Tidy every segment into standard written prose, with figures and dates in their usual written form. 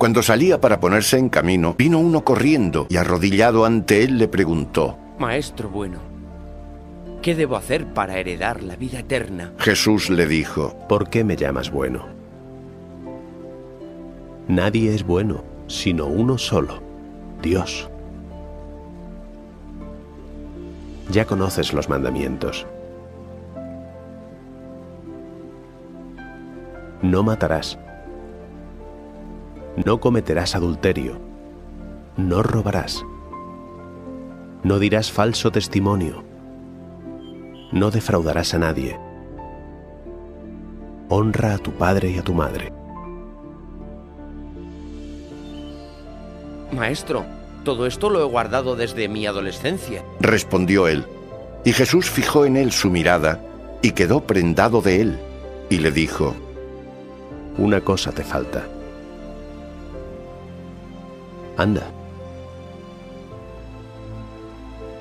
Cuando salía para ponerse en camino, vino uno corriendo y arrodillado ante él le preguntó: Maestro bueno, ¿qué debo hacer para heredar la vida eterna? Jesús le dijo: ¿Por qué me llamas bueno? Nadie es bueno, sino uno solo, Dios. Ya conoces los mandamientos. No matarás. No cometerás adulterio. No robarás. No dirás falso testimonio. No defraudarás a nadie. Honra a tu padre y a tu madre. Maestro, todo esto lo he guardado desde mi adolescencia. Respondió él. Y Jesús fijó en él su mirada y quedó prendado de él. Y le dijo: Una cosa te falta. Anda.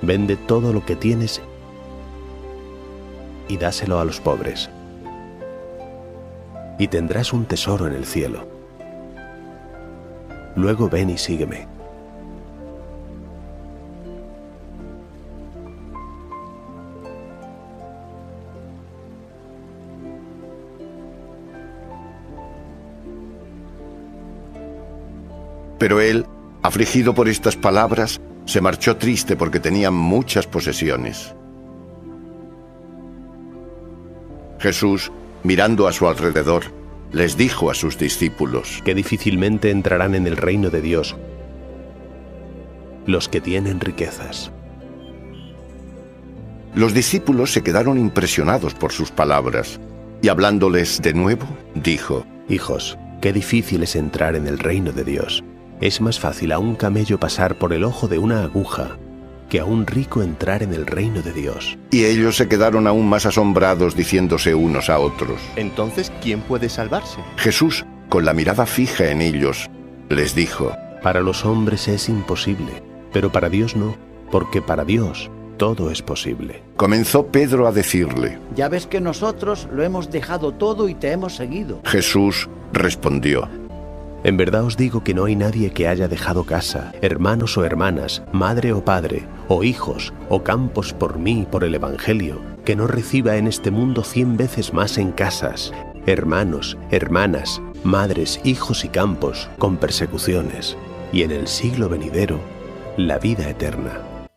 Vende todo lo que tienes y dáselo a los pobres. Y tendrás un tesoro en el cielo. Luego ven y sígueme. Pero él, afligido por estas palabras, se marchó triste porque tenía muchas posesiones. Jesús, mirando a su alrededor, les dijo a sus discípulos: que difícilmente entrarán en el reino de Dios los que tienen riquezas. Los discípulos se quedaron impresionados por sus palabras, y hablándoles de nuevo, dijo: Hijos, qué difícil es entrar en el reino de Dios. Es más fácil a un camello pasar por el ojo de una aguja que a un rico entrar en el reino de Dios. Y ellos se quedaron aún más asombrados, diciéndose unos a otros: Entonces, ¿quién puede salvarse? Jesús, con la mirada fija en ellos, les dijo: Para los hombres es imposible, pero para Dios no, porque para Dios todo es posible. Comenzó Pedro a decirle: Ya ves que nosotros lo hemos dejado todo y te hemos seguido. Jesús respondió: En verdad os digo que no hay nadie que haya dejado casa, hermanos o hermanas, madre o padre, o hijos, o campos por mí y por el Evangelio, que no reciba en este mundo 100 veces más en casas, hermanos, hermanas, madres, hijos y campos, con persecuciones, y en el siglo venidero, la vida eterna.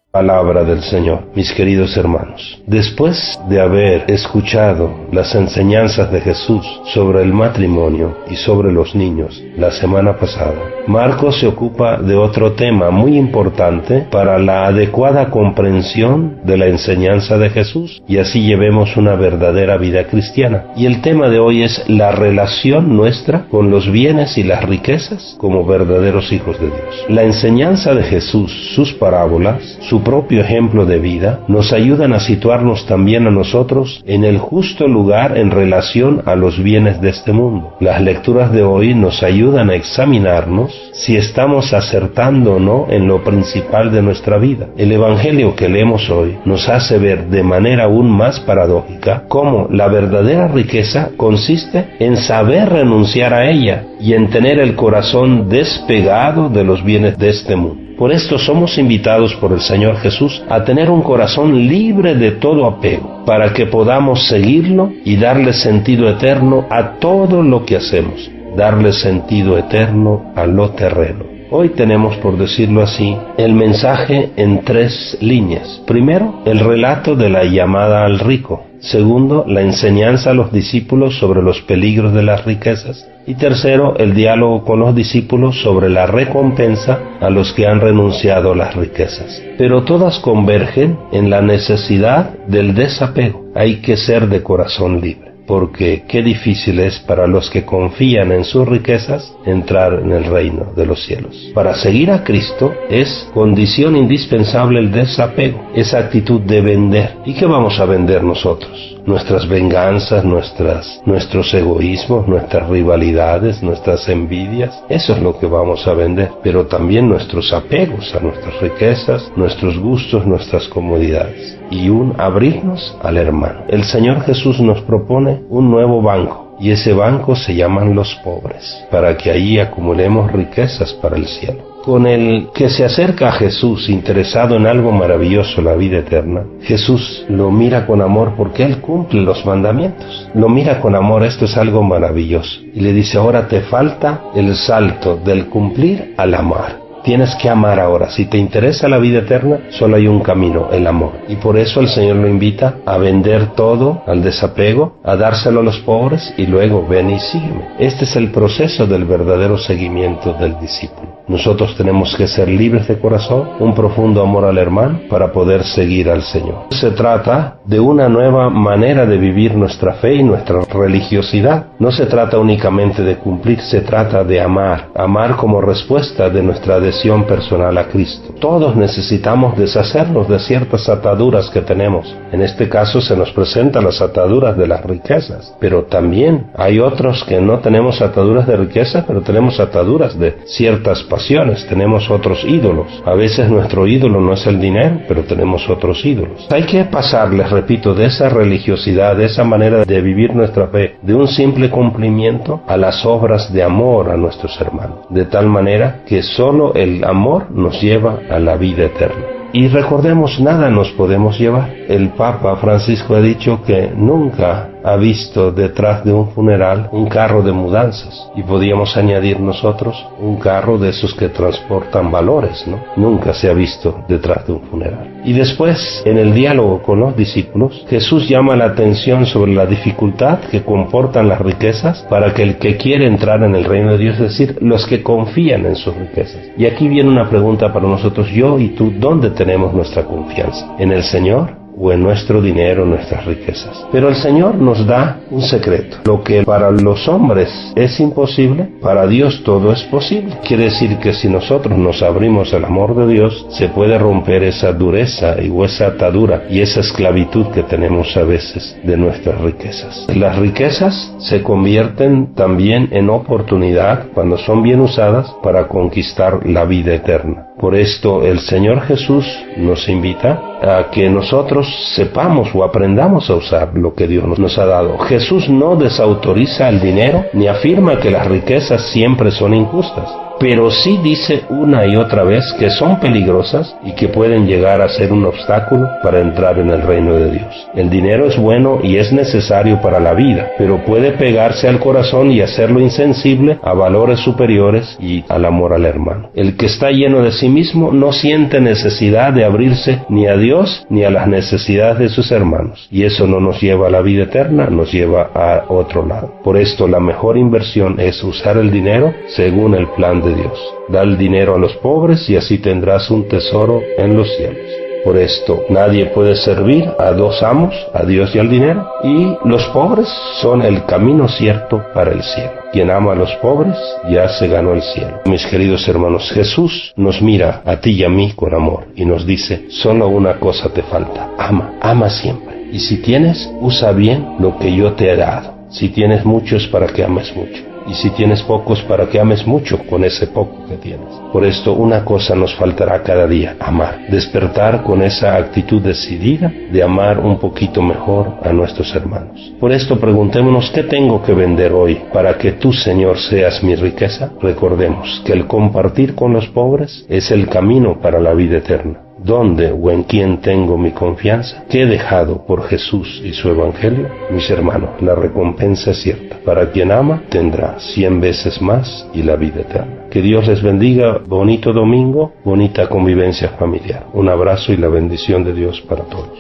Palabra del Señor, mis queridos hermanos. Después de haber escuchado las enseñanzas de Jesús sobre el matrimonio y sobre los niños la semana pasada, Marcos se ocupa de otro tema muy importante para la adecuada comprensión de la enseñanza de Jesús y así llevemos una verdadera vida cristiana. Y el tema de hoy es la relación nuestra con los bienes y las riquezas como verdaderos hijos de Dios. La enseñanza de Jesús, sus parábolas, su propio ejemplo de vida, nos ayudan a situarnos también a nosotros en el justo lugar en relación a los bienes de este mundo. Las lecturas de hoy nos ayudan a examinarnos si estamos acertando o no en lo principal de nuestra vida. El Evangelio que leemos hoy nos hace ver de manera aún más paradójica cómo la verdadera riqueza consiste en saber renunciar a ella y en tener el corazón despegado de los bienes de este mundo. Por esto somos invitados por el Señor Jesús a tener un corazón libre de todo apego, para que podamos seguirlo y darle sentido eterno a todo lo que hacemos, darle sentido eterno a lo terreno. Hoy tenemos, por decirlo así, el mensaje en 3 líneas. Primero, el relato de la llamada al rico. Segundo, la enseñanza a los discípulos sobre los peligros de las riquezas. Y tercero, el diálogo con los discípulos sobre la recompensa a los que han renunciado a las riquezas. Pero todas convergen en la necesidad del desapego. Hay que ser de corazón libre, porque qué difícil es para los que confían en sus riquezas entrar en el reino de los cielos. Para seguir a Cristo es condición indispensable el desapego, esa actitud de vender. ¿Y qué vamos a vender nosotros? Nuestras venganzas, nuestros egoísmos, nuestras rivalidades, nuestras envidias. Eso es lo que vamos a vender. Pero también nuestros apegos a nuestras riquezas, nuestros gustos, nuestras comodidades. Y abrirnos al hermano. El Señor Jesús nos propone un nuevo banco. y ese banco se llaman los pobres, para que ahí acumulemos riquezas para el cielo. Con el que se acerca a Jesús interesado en algo maravilloso, la vida eterna, Jesús lo mira con amor porque Él cumple los mandamientos. Lo mira con amor, esto es algo maravilloso. Y le dice, ahora te falta el salto del cumplir al amar. Tienes que amar ahora. Si te interesa la vida eterna, solo hay un camino, el amor. Y por eso el Señor lo invita a vender todo, al desapego, a dárselo a los pobres y luego ven y sígueme. Este es el proceso del verdadero seguimiento del discípulo. Nosotros tenemos que ser libres de corazón, un profundo amor al hermano para poder seguir al Señor. Se trata de una nueva manera de vivir nuestra fe y nuestra religiosidad. No se trata únicamente de cumplir, se trata de amar. Amar como respuesta de nuestra adhesión personal a Cristo. Todos necesitamos deshacernos de ciertas ataduras que tenemos. En este caso se nos presentan las ataduras de las riquezas, pero también hay otros que no tenemos ataduras de riqueza, pero tenemos ataduras de ciertas pasiones, tenemos otros ídolos. A veces nuestro ídolo no es el dinero, pero tenemos otros ídolos. Hay que pasar, les repito, de esa religiosidad, de esa manera de vivir nuestra fe, de un simple cumplimiento a las obras de amor a nuestros hermanos, de tal manera que solo el amor nos lleva a la vida eterna. Y recordemos, nada nos podemos llevar. El Papa Francisco ha dicho que nunca ha visto detrás de un funeral un carro de mudanzas, y podíamos añadir nosotros un carro de esos que transportan valores, ¿no? Nunca se ha visto detrás de un funeral. Y después, en el diálogo con los discípulos, Jesús llama la atención sobre la dificultad que comportan las riquezas para que el que quiere entrar en el reino de Dios, es decir, los que confían en sus riquezas. Y aquí viene una pregunta para nosotros, yo y tú, ¿dónde tenemos nuestra confianza? ¿En el Señor o en nuestro dinero, nuestras riquezas? Pero el Señor nos da un secreto. Lo que para los hombres es imposible, para Dios todo es posible. Quiere decir que si nosotros nos abrimos al amor de Dios, se puede romper esa dureza o esa atadura y esa esclavitud que tenemos a veces de nuestras riquezas. Las riquezas se convierten también en oportunidad, cuando son bien usadas, para conquistar la vida eterna. Por esto el Señor Jesús nos invita a que nosotros sepamos o aprendamos a usar lo que Dios nos ha dado. Jesús no desautoriza el dinero ni afirma que las riquezas siempre son injustas, pero sí dice una y otra vez que son peligrosas y que pueden llegar a ser un obstáculo para entrar en el reino de Dios. El dinero es bueno y es necesario para la vida, pero puede pegarse al corazón y hacerlo insensible a valores superiores y al amor al hermano. El que está lleno de sí mismo no siente necesidad de abrirse ni a Dios ni a las necesidades de sus hermanos, y eso no nos lleva a la vida eterna, nos lleva a otro lado. Por esto la mejor inversión es usar el dinero según el plan de Dios. Da el dinero a los pobres y así tendrás un tesoro en los cielos. Por esto nadie puede servir a dos amos, a Dios y al dinero, y los pobres son el camino cierto para el cielo. Quien ama a los pobres ya se ganó el cielo. Mis queridos hermanos, Jesús nos mira a ti y a mí con amor y nos dice, solo una cosa te falta, ama siempre. Y si tienes, usa bien lo que yo te he dado. Si tienes mucho es para que ames mucho. Y si tienes pocos, para que ames mucho con ese poco que tienes. Por esto una cosa nos faltará cada día, amar. Despertar con esa actitud decidida de amar un poquito mejor a nuestros hermanos. Por esto preguntémonos, ¿qué tengo que vender hoy para que tú, Señor, seas mi riqueza? Recordemos que el compartir con los pobres es el camino para la vida eterna. ¿Dónde o en quién tengo mi confianza? ¿Qué he dejado por Jesús y su Evangelio? Mis hermanos, la recompensa es cierta. Para quien ama, tendrá 100 veces más y la vida eterna. Que Dios les bendiga. Bonito domingo, bonita convivencia familiar. Un abrazo y la bendición de Dios para todos.